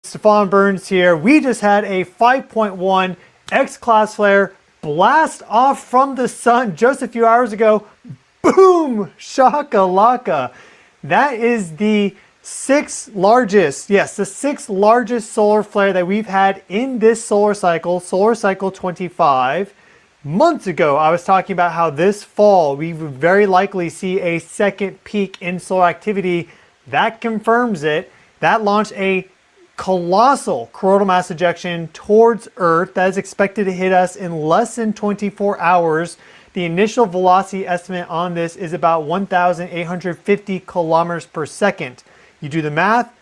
Stefan Burns here. We just had a 5.1 X-Class flare blast off from the sun just a few hours ago. Boom! Shakalaka. That is the sixth largest solar flare that we've had in this solar cycle 25. Months ago, I was talking about how this fall we would very likely see a second peak in solar activity. That confirms it. That launched a colossal coronal mass ejection towards Earth that is expected to hit us in less than 24 hours. The initial velocity estimate on this is about 1,850 kilometers per second. You do the math,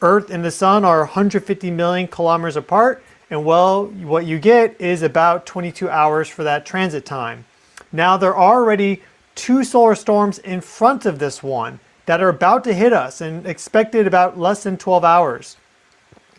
Earth and the sun are 150 million kilometers apart, and well, what you get is about 22 hours for that transit time. Now, there are already two solar storms in front of this one that are about to hit us and expected about less than 12 hours.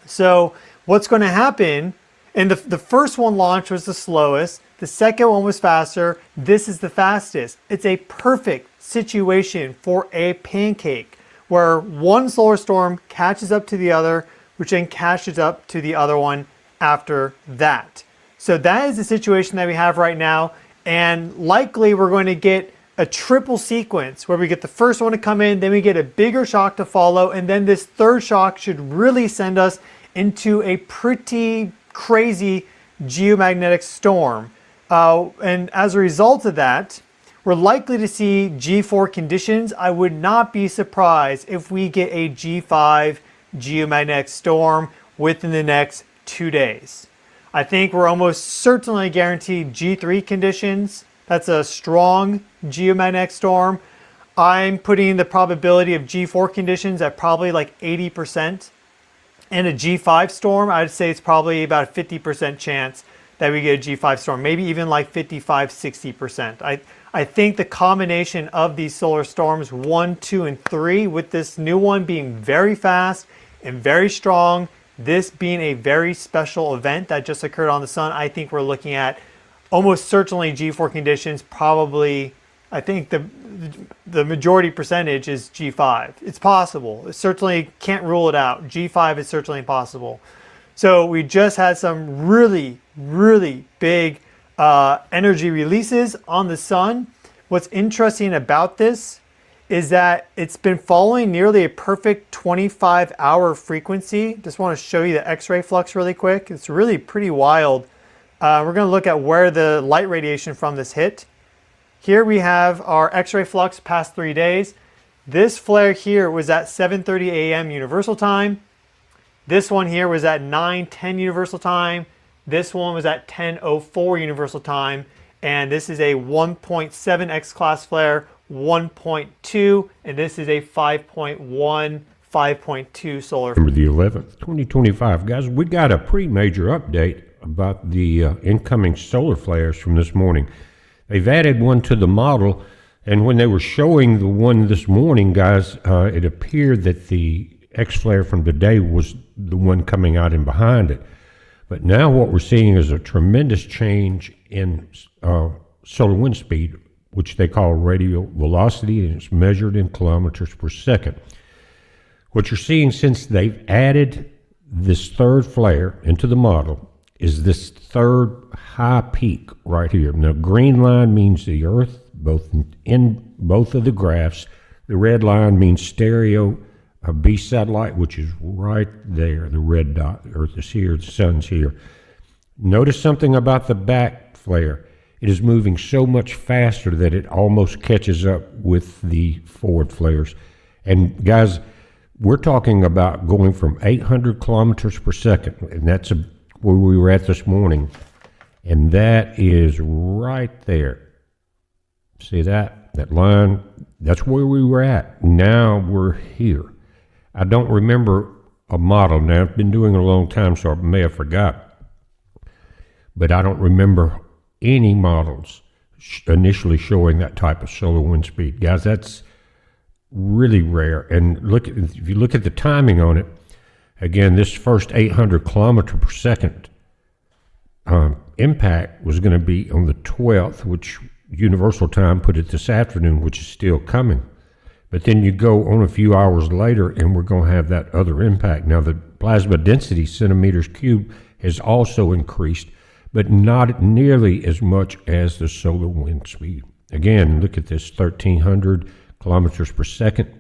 So what's going to happen, and the first one launch was the slowest, the second one was faster, this is the fastest. It's a perfect situation for a pancake where one solar storm catches up to the other, which then catches up to the other one after that. So that is the situation that we have right now, and likely we're going to get a triple sequence where we get the first one to come in, then we get a bigger shock to follow, and then this third shock should really send us into a pretty crazy geomagnetic storm. And as a result of that, we're likely to see G4 conditions. I would not be surprised if we get a G5 geomagnetic storm within the next 2 days. I think we're almost certainly guaranteed G3 conditions. That's a strong geomagnetic storm. I'm putting the probability of G4 conditions at probably like 80%. And a G5 storm, I'd say it's probably about a 50% chance that we get a G5 storm, maybe even like 55, 60%. I think the combination of these solar storms 1, 2, and 3, with this new one being very fast and very strong, this being a very special event that just occurred on the sun, I think we're looking at almost certainly G4 conditions. Probably, I think the majority percentage is G5. It's possible. It certainly can't rule it out. G5 is certainly possible. So we just had some really, really big energy releases on the sun. What's interesting about this is that it's been following nearly a perfect 25-hour frequency. Just want to show you the X-ray flux really quick. It's really pretty wild. We're going to look at where the light radiation from this hit. Here we have our X-ray flux past 3 days. This flare here was at 7:30 a.m. Universal Time. This one here was at 9:10 Universal Time. This one was at 10:04 Universal Time. And this is a 1.7 X-Class flare, 1.2, and this is a 5.1, 5.2 solar. November the 11th, 2025. Guys, we got a pretty major update about the incoming solar flares from this morning. They've added one to the model, and when they were showing the one this morning, guys, it appeared that the X-flare from today was the one coming out in behind it. But now what we're seeing is a tremendous change in solar wind speed, which they call radial velocity, and it's measured in kilometers per second. What you're seeing since they've added this third flare into the model is this third high peak right here. Now, green line means the Earth, in both of the graphs. The red line means stereo B satellite, which is right there. The red dot. The Earth is here. The sun's here. Notice something about the back flare. It is moving so much faster that it almost catches up with the forward flares. And guys, we're talking about going from 800 kilometers per second, and that's where we were at this morning. And that is right there. See that? That line, that's where we were at. Now we're here. I don't remember a model. Now, I've been doing it a long time, so I may have forgot. But I don't remember any models initially showing that type of solar wind speed. Guys, that's really rare. And if you look at the timing on it, again, this first 800 kilometer per second impact was going to be on the 12th, which Universal Time put it this afternoon, which is still coming. But then you go on a few hours later, and we're going to have that other impact. Now, the plasma density, centimeters cubed, has also increased, but not nearly as much as the solar wind speed. Again, look at this, 1,300 kilometers per second.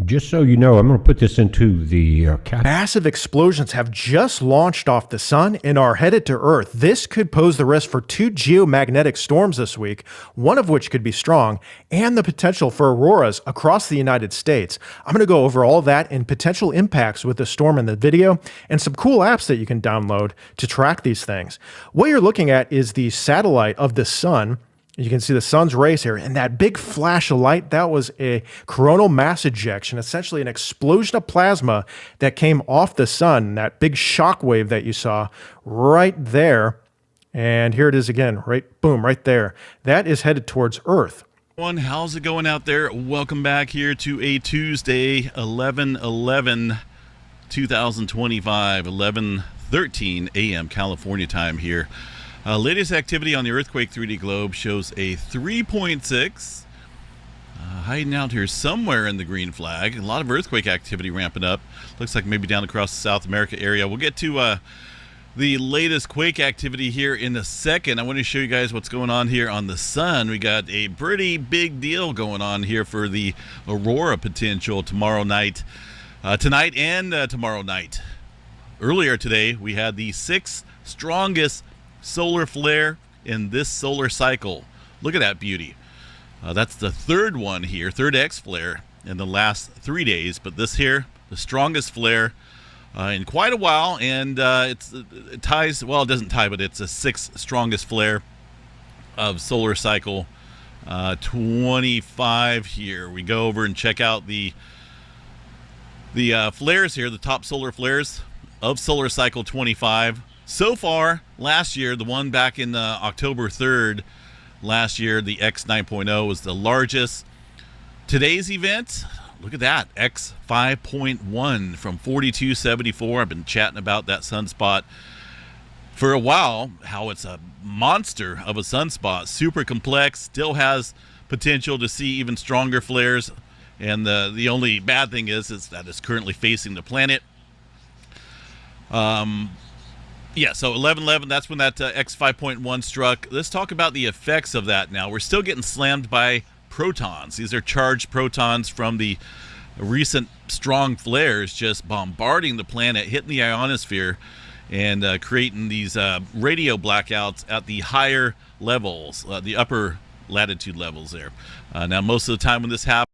Just so you know, I'm going to put this into the Massive explosions have just launched off the sun and are headed to Earth. This could pose the risk for 2 geomagnetic storms this week, one of which could be strong, and the potential for auroras across the United States. I'm going to go over all that and potential impacts with the storm in the video and some cool apps that you can download to track these things. What you're looking at is the satellite of the sun. You can see the sun's rays here, and that big flash of light, that was a coronal mass ejection, essentially an explosion of plasma that came off the sun, that big shock wave that you saw right there. And here it is again, right, boom, right there. That is headed towards Earth. How's it going out there? Welcome back here to a Tuesday, 11/11/2025, 11:13 a.m. California time here. Latest activity on the Earthquake 3D globe shows a 3.6 hiding out here somewhere in the green flag. A lot of earthquake activity ramping up. Looks like maybe down across the South America area. We'll get to the latest quake activity here in a second. I want to show you guys what's going on here on the sun. We got a pretty big deal going on here for the aurora potential tomorrow night, tonight and tomorrow night. Earlier today, we had the 6th strongest solar flare in this solar cycle. Look at that beauty. That's the third one here, third X flare in the last 3 days, but this here, the strongest flare in quite a while, and it ties, well, it doesn't tie, but it's the 6th strongest flare of solar cycle 25 here. We go over and check out the flares here, the top solar flares of solar cycle 25. So far, last year, the one back in October 3rd, last year, the X 9.0 was the largest. Today's event, look at that, X 5.1 from 4274. I've been chatting about that sunspot for a while, how it's a monster of a sunspot, super complex, still has potential to see even stronger flares. And the only bad thing is that it's currently facing the planet. Yeah, so 11/11, that's when that X 5.1 struck. Let's talk about the effects of that now. We're still getting slammed by protons. These are charged protons from the recent strong flares just bombarding the planet, hitting the ionosphere, and creating these radio blackouts at the higher levels, the upper latitude levels there. Now, most of the time when this happens,